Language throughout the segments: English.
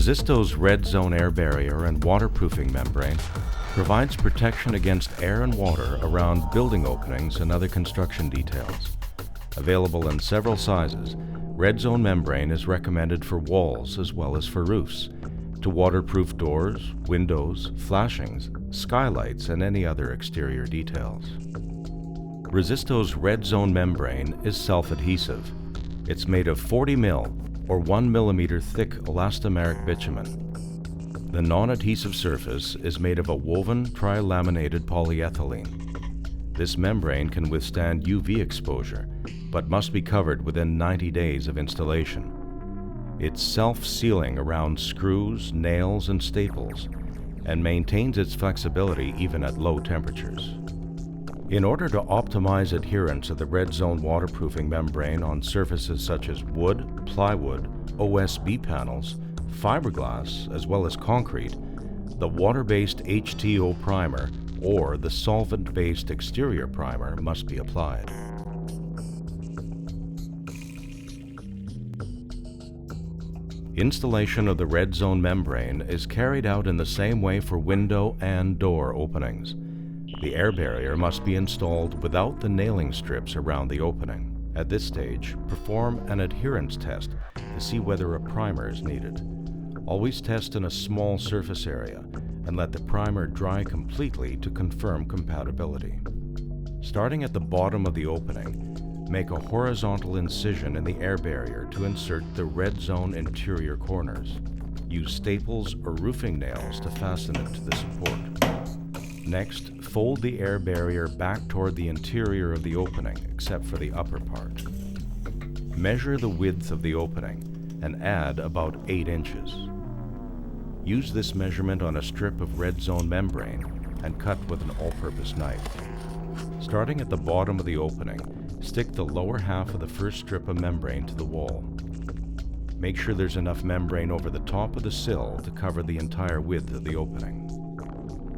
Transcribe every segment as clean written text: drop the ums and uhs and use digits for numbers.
Resisto's red zone air barrier and waterproofing membrane provides protection against air and water around building openings and other construction details. Available in several sizes, red zone membrane is recommended for walls as well as for roofs, to waterproof doors, windows, flashings, skylights, and any other exterior details. Resisto's red zone membrane is self-adhesive. It's made of 40 mil or 1 millimeter thick elastomeric bitumen. The non-adhesive surface is made of a woven trilaminated polyethylene. This membrane can withstand UV exposure, but must be covered within 90 days of installation. It's self-sealing around screws, nails, and staples, and maintains its flexibility even at low temperatures. In order to optimize adherence of the red zone waterproofing membrane on surfaces such as wood, plywood, OSB panels, fiberglass, as well as concrete, the water-based H2O primer or the solvent-based exterior primer must be applied. Installation of the red zone membrane is carried out in the same way for window and door openings. The air barrier must be installed without the nailing strips around the opening. At this stage, perform an adherence test to see whether a primer is needed. Always test in a small surface area and let the primer dry completely to confirm compatibility. Starting at the bottom of the opening, make a horizontal incision in the air barrier to insert the red zone interior corners. Use staples or roofing nails to fasten it to the support. Next, fold the air barrier back toward the interior of the opening, except for the upper part. Measure the width of the opening and add about 8 inches. Use this measurement on a strip of red zone membrane and cut with an all-purpose knife. Starting at the bottom of the opening, stick the lower half of the first strip of membrane to the wall. Make sure there's enough membrane over the top of the sill to cover the entire width of the opening.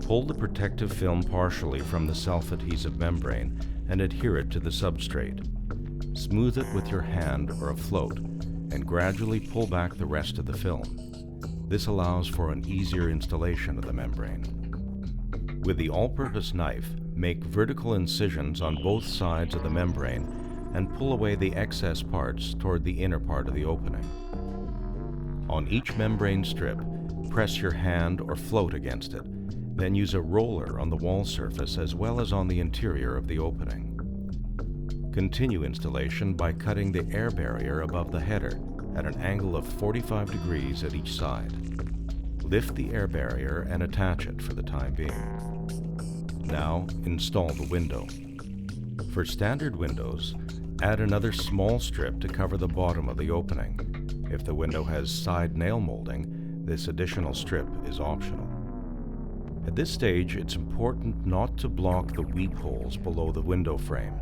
Pull the protective film partially from the self-adhesive membrane and adhere it to the substrate. Smooth it with your hand or a float and gradually pull back the rest of the film. This allows for an easier installation of the membrane. With the all-purpose knife, make vertical incisions on both sides of the membrane and pull away the excess parts toward the inner part of the opening. On each membrane strip, press your hand or float against it, then use a roller on the wall surface as well as on the interior of the opening. Continue installation by cutting the air barrier above the header at an angle of 45 degrees at each side. Lift the air barrier and attach it for the time being. Now, install the window. For standard windows, add another small strip to cover the bottom of the opening. If the window has side nail molding, this additional strip is optional. At this stage, it's important not to block the weep holes below the window frame.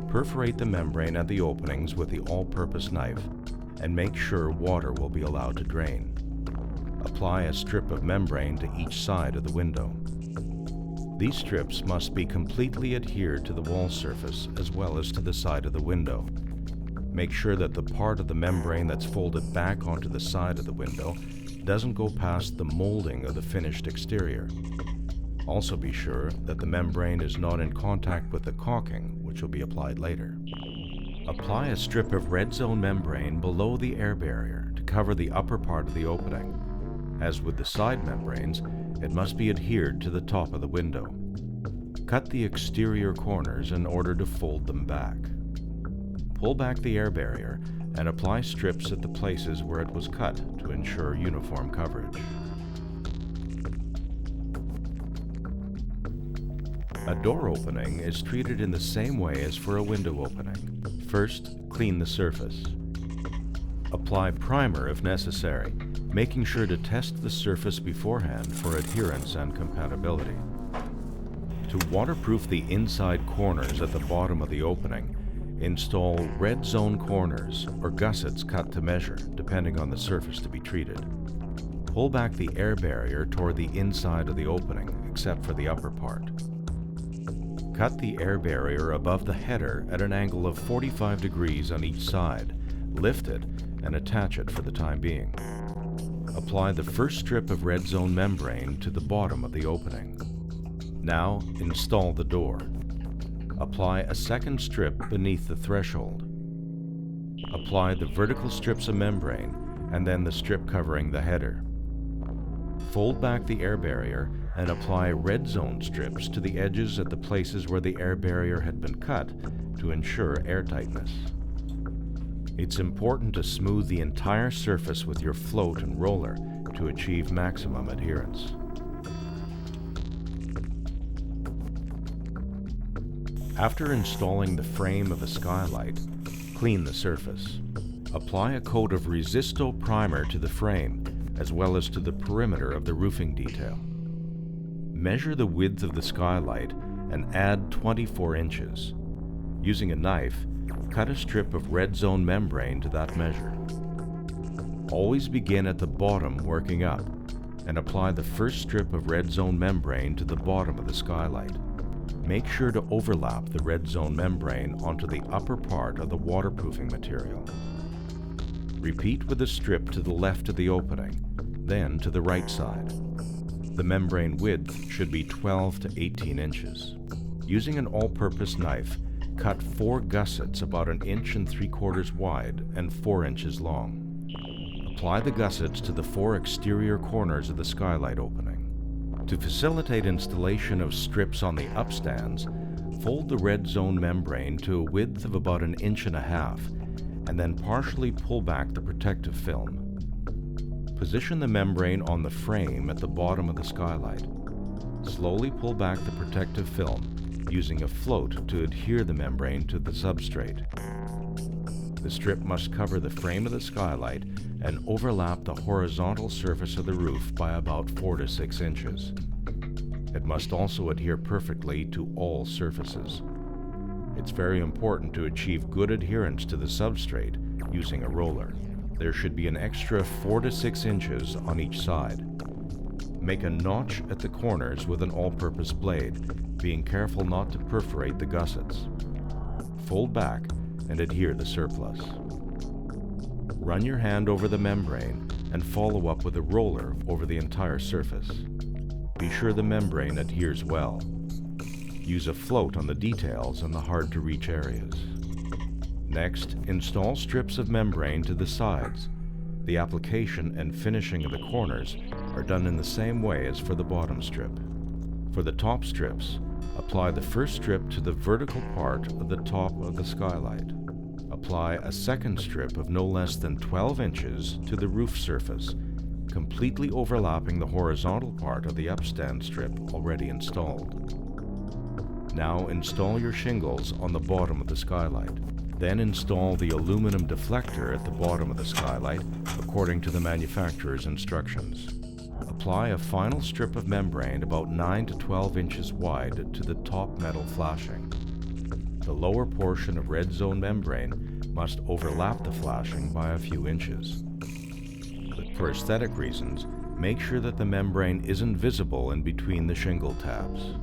Perforate the membrane at the openings with the all-purpose knife and make sure water will be allowed to drain. Apply a strip of membrane to each side of the window. These strips must be completely adhered to the wall surface as well as to the side of the window. Make sure that the part of the membrane that's folded back onto the side of the window doesn't go past the molding of the finished exterior. Also be sure that the membrane is not in contact with the caulking, which will be applied later. Apply a strip of red zone membrane below the air barrier to cover the upper part of the opening. As with the side membranes, it must be adhered to the top of the window. Cut the exterior corners in order to fold them back. Pull back the air barrier and apply strips at the places where it was cut to ensure uniform coverage. A door opening is treated in the same way as for a window opening. First, clean the surface. Apply primer if necessary, making sure to test the surface beforehand for adherence and compatibility. To waterproof the inside corners at the bottom of the opening, install red zone corners or gussets cut to measure, depending on the surface to be treated. Pull back the air barrier toward the inside of the opening, except for the upper part. Cut the air barrier above the header at an angle of 45 degrees on each side, lift it, and attach it for the time being. Apply the first strip of red zone membrane to the bottom of the opening. Now install the door. Apply a second strip beneath the threshold. Apply the vertical strips of membrane and then the strip covering the header. Fold back the air barrier and apply red zone strips to the edges at the places where the air barrier had been cut to ensure airtightness. It's important to smooth the entire surface with your float and roller to achieve maximum adherence. After installing the frame of a skylight, clean the surface. Apply a coat of Resisto primer to the frame, as well as to the perimeter of the roofing detail. Measure the width of the skylight and add 24 inches. Using a knife, cut a strip of red zone membrane to that measure. Always begin at the bottom working up, and apply the first strip of red zone membrane to the bottom of the skylight. Make sure to overlap the red zone membrane onto the upper part of the waterproofing material. Repeat with a strip to the left of the opening, then to the right side. The membrane width should be 12 to 18 inches. Using an all-purpose knife, cut 4 gussets about 1 3/4 inches wide and 4 inches long. Apply the gussets to the 4 exterior corners of the skylight opening. To facilitate installation of strips on the upstands, fold the red zone membrane to a width of about 1.5 inches, and then partially pull back the protective film. Position the membrane on the frame at the bottom of the skylight. Slowly pull back the protective film, using a float to adhere the membrane to the substrate. The strip must cover the frame of the skylight and overlap the horizontal surface of the roof by about 4 to 6 inches. It must also adhere perfectly to all surfaces. It's very important to achieve good adherence to the substrate using a roller. There should be an extra 4 to 6 inches on each side. Make a notch at the corners with an all-purpose blade, being careful not to perforate the gussets. Fold back and adhere the surplus. Run your hand over the membrane and follow up with a roller over the entire surface. Be sure the membrane adheres well. Use a float on the details and the hard-to-reach areas. Next, install strips of membrane to the sides. The application and finishing of the corners are done in the same way as for the bottom strip. For the top strips, apply the first strip to the vertical part of the top of the skylight. Apply a second strip of no less than 12 inches to the roof surface, completely overlapping the horizontal part of the upstand strip already installed. Now install your shingles on the bottom of the skylight. Then install the aluminum deflector at the bottom of the skylight according to the manufacturer's instructions. Apply a final strip of membrane about 9 to 12 inches wide to the top metal flashing. The lower portion of red zone membrane must overlap the flashing by a few inches. But for aesthetic reasons, make sure that the membrane isn't visible in between the shingle tabs.